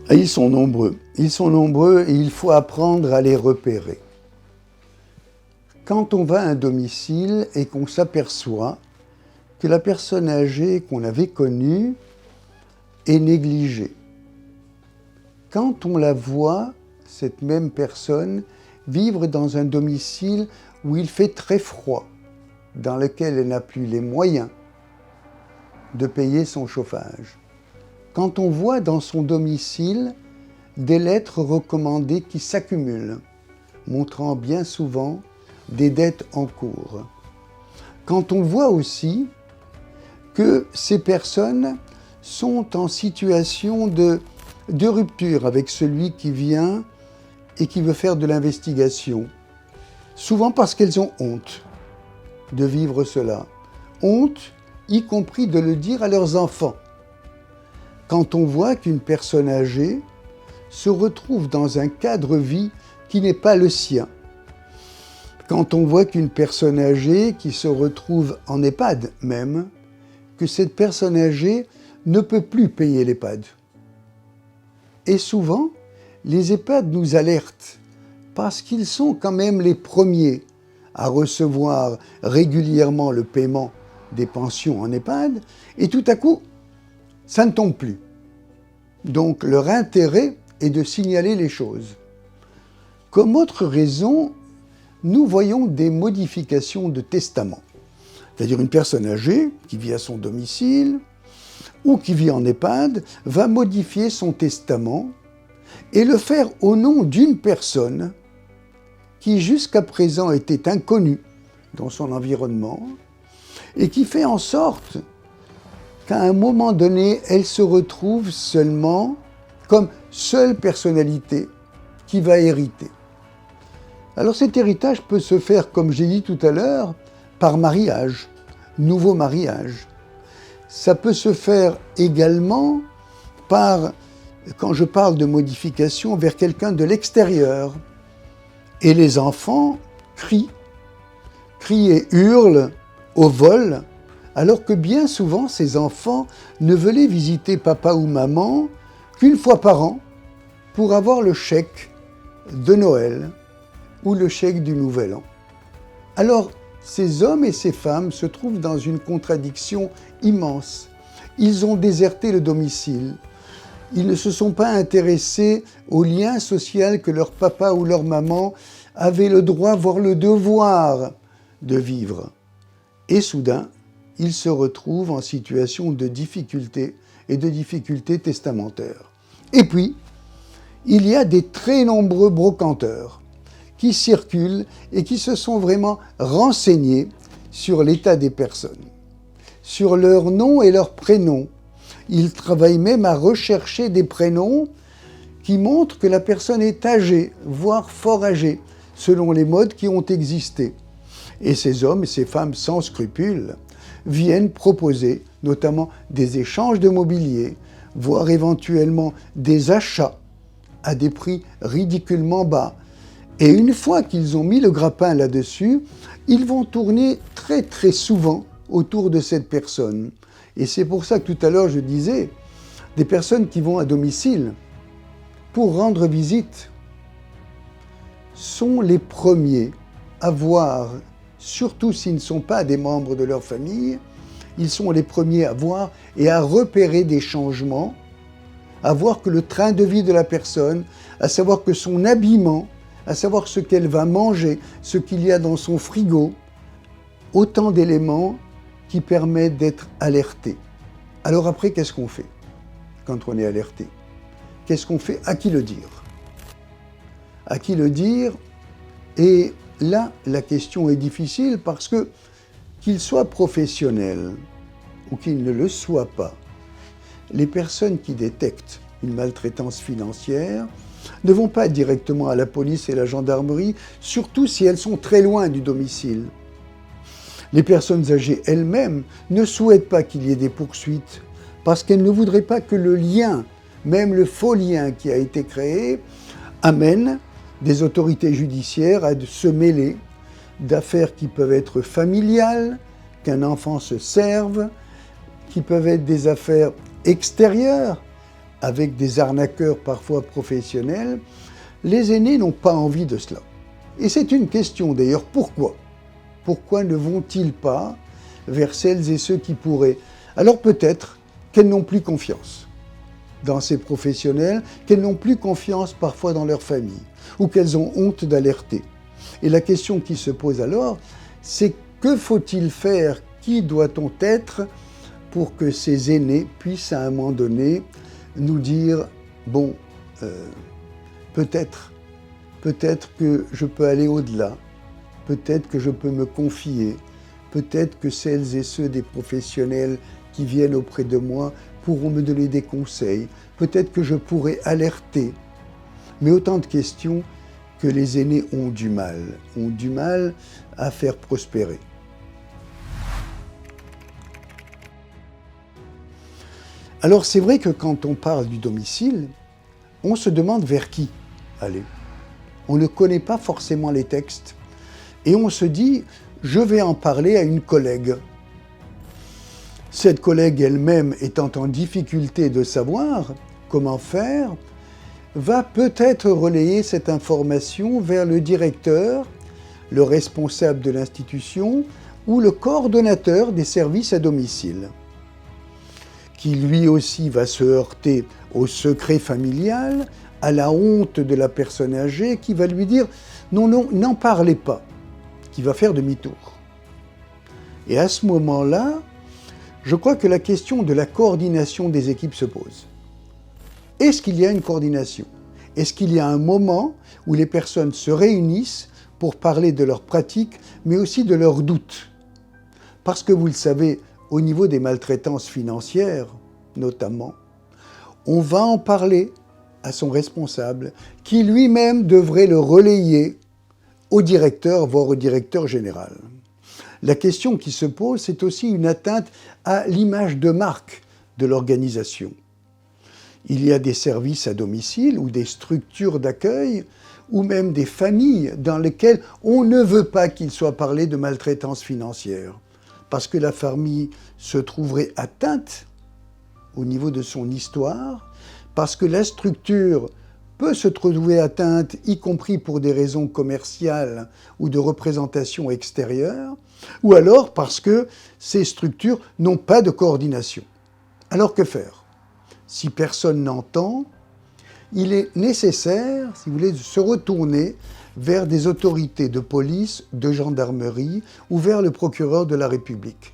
Et ils sont nombreux et il faut apprendre à les repérer. Quand on va à un domicile et qu'on s'aperçoit que la personne âgée qu'on avait connue est négligée, quand on la voit, cette même personne, vivre dans un domicile où il fait très froid, dans lequel elle n'a plus les moyens de payer son chauffage, quand on voit dans son domicile des lettres recommandées qui s'accumulent, montrant bien souvent des dettes en cours. Quand on voit aussi que ces personnes sont en situation de rupture avec celui qui vient et qui veut faire de l'investigation, souvent parce qu'elles ont honte de vivre cela, honte y compris de le dire à leurs enfants. Quand on voit qu'une personne âgée se retrouve dans un cadre-vie qui n'est pas le sien, quand on voit qu'une personne âgée qui se retrouve en EHPAD même, que cette personne âgée ne peut plus payer l'EHPAD. Et souvent, les EHPAD nous alertent parce qu'ils sont quand même les premiers à recevoir régulièrement le paiement des pensions en EHPAD, et tout à coup, ça ne tombe plus. Donc leur intérêt est de signaler les choses. Comme autre raison, nous voyons des modifications de testament. C'est-à-dire une personne âgée qui vit à son domicile ou qui vit en EHPAD va modifier son testament et le faire au nom d'une personne qui jusqu'à présent était inconnue dans son environnement et qui fait en sorte qu'à un moment donné, elle se retrouve seulement comme seule personnalité qui va hériter. Alors cet héritage peut se faire, comme j'ai dit tout à l'heure, par mariage, nouveau mariage. Ça peut se faire également par, quand je parle de modification, vers quelqu'un de l'extérieur. Et les enfants crient et hurlent au vol, alors que bien souvent, ces enfants ne veulent visiter papa ou maman qu'une fois par an pour avoir le chèque de Noël ou le chèque du Nouvel An. Alors, ces hommes et ces femmes se trouvent dans une contradiction immense. Ils ont déserté le domicile. Ils ne se sont pas intéressés au lien social que leur papa ou leur maman avaient le droit, voire le devoir de vivre. Et soudain, ils se retrouvent en situation de difficulté et de difficultés testamentaires. Et puis, il y a des très nombreux brocanteurs qui circulent et qui se sont vraiment renseignés sur l'état des personnes, sur leur nom et leur prénom. Ils travaillent même à rechercher des prénoms qui montrent que la personne est âgée, voire fort âgée, selon les modes qui ont existé. Et ces hommes et ces femmes sans scrupules viennent proposer notamment des échanges de mobilier, voire éventuellement des achats à des prix ridiculement bas. Et une fois qu'ils ont mis le grappin là-dessus, ils vont tourner très très souvent autour de cette personne. Et c'est pour ça que tout à l'heure je disais, des personnes qui vont à domicile pour rendre visite sont les premiers à voir, surtout s'ils ne sont pas des membres de leur famille, ils sont les premiers à voir et à repérer des changements, à voir que le train de vie de la personne, à savoir que son habillement, à savoir ce qu'elle va manger, ce qu'il y a dans son frigo, autant d'éléments qui permettent d'être alertés. Alors après, qu'est-ce qu'on fait quand on est alerté? Qu'est-ce qu'on fait? À qui le dire? À qui le dire? Et là, la question est difficile parce que, qu'il soit professionnel ou qu'il ne le soit pas, les personnes qui détectent une maltraitance financière ne vont pas directement à la police et la gendarmerie, surtout si elles sont très loin du domicile. Les personnes âgées elles-mêmes ne souhaitent pas qu'il y ait des poursuites parce qu'elles ne voudraient pas que le lien, même le faux lien qui a été créé, amène des autorités judiciaires à se mêler d'affaires qui peuvent être familiales, qu'un enfant se serve, qui peuvent être des affaires extérieures, avec des arnaqueurs parfois professionnels. Les aînés n'ont pas envie de cela. Et c'est une question d'ailleurs, pourquoi ? Pourquoi ne vont-ils pas vers celles et ceux qui pourraient ? Alors peut-être qu'elles n'ont plus confiance dans ces professionnels, qu'elles n'ont plus confiance parfois dans leur famille, ou qu'elles ont honte d'alerter. Et la question qui se pose alors, c'est que faut-il faire ? Qui doit-on être pour que ces aînés puissent à un moment donné nous dire « bon, peut-être que je peux aller au-delà, peut-être que je peux me confier, peut-être que celles et ceux des professionnels qui viennent auprès de moi pourront me donner des conseils, peut-être que je pourrai alerter. » Mais autant de questions que les aînés ont du mal à faire prospérer. Alors c'est vrai que quand on parle du domicile, on se demande vers qui aller. On ne connaît pas forcément les textes. Et on se dit, je vais en parler à une collègue. Cette collègue elle-même étant en difficulté de savoir comment faire, va peut-être relayer cette information vers le directeur, le responsable de l'institution ou le coordonnateur des services à domicile, qui lui aussi va se heurter au secret familial, à la honte de la personne âgée, qui va lui dire « non, n'en parlez pas », qui va faire demi-tour. Et à ce moment-là, je crois que la question de la coordination des équipes se pose. Est-ce qu'il y a une coordination ? Est-ce qu'il y a un moment où les personnes se réunissent pour parler de leurs pratiques, mais aussi de leurs doutes ? Parce que vous le savez, au niveau des maltraitances financières, notamment, on va en parler à son responsable, qui lui-même devrait le relayer au directeur, voire au directeur général. La question qui se pose, c'est aussi une atteinte à l'image de marque de l'organisation. Il y a des services à domicile ou des structures d'accueil ou même des familles dans lesquelles on ne veut pas qu'il soit parlé de maltraitance financière parce que la famille se trouverait atteinte au niveau de son histoire, parce que la structure peut se trouver atteinte, y compris pour des raisons commerciales ou de représentation extérieure, ou alors parce que ces structures n'ont pas de coordination. Alors que faire ? Si personne n'entend, il est nécessaire, si vous voulez, de se retourner vers des autorités de police, de gendarmerie ou vers le procureur de la République.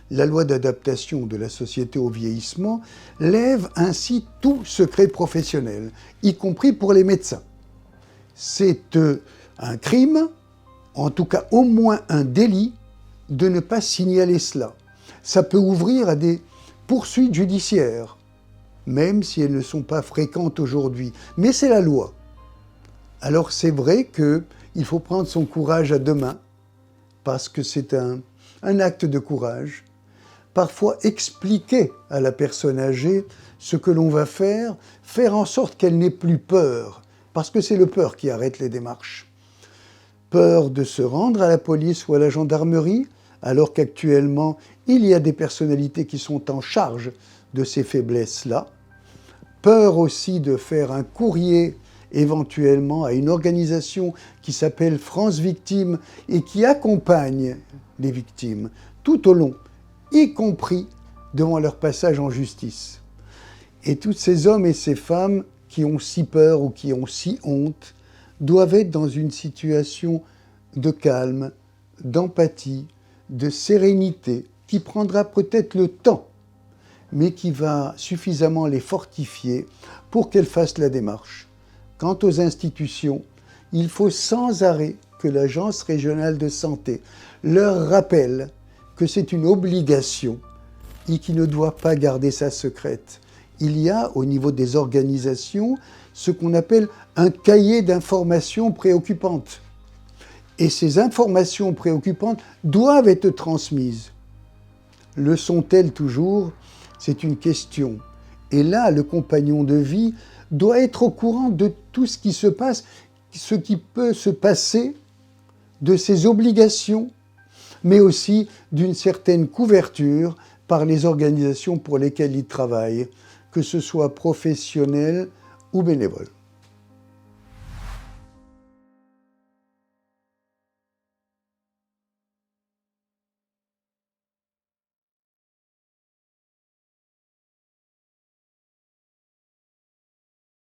La loi d'adaptation de la société au vieillissement lève ainsi tout secret professionnel, y compris pour les médecins. C'est un crime, en tout cas au moins un délit, de ne pas signaler cela. Ça peut ouvrir à des poursuites judiciaires, même si elles ne sont pas fréquentes aujourd'hui. Mais c'est la loi. Alors c'est vrai qu'il faut prendre son courage à deux mains, parce que c'est un acte de courage. Parfois expliquer à la personne âgée ce que l'on va faire en sorte qu'elle n'ait plus peur, parce que c'est le peur qui arrête les démarches. Peur de se rendre à la police ou à la gendarmerie, alors qu'actuellement, il y a des personnalités qui sont en charge de ces faiblesses-là. Peur aussi de faire un courrier éventuellement à une organisation qui s'appelle France Victimes et qui accompagne les victimes tout au long, y compris devant leur passage en justice. Et tous ces hommes et ces femmes qui ont si peur ou qui ont si honte doivent être dans une situation de calme, d'empathie, de sérénité, qui prendra peut-être le temps, mais qui va suffisamment les fortifier pour qu'elles fassent la démarche. Quant aux institutions, il faut sans arrêt que l'Agence régionale de santé leur rappelle que c'est une obligation et qu'il ne doit pas garder ça secrète. Il y a au niveau des organisations ce qu'on appelle un cahier d'informations préoccupantes. Et ces informations préoccupantes doivent être transmises. Le sont-elles toujours ? C'est une question. Et là, le compagnon de vie doit être au courant de tout ce qui se passe ce qui peut se passer de ses obligations, mais aussi d'une certaine couverture par les organisations pour lesquelles il travaille, que ce soit professionnel ou bénévole.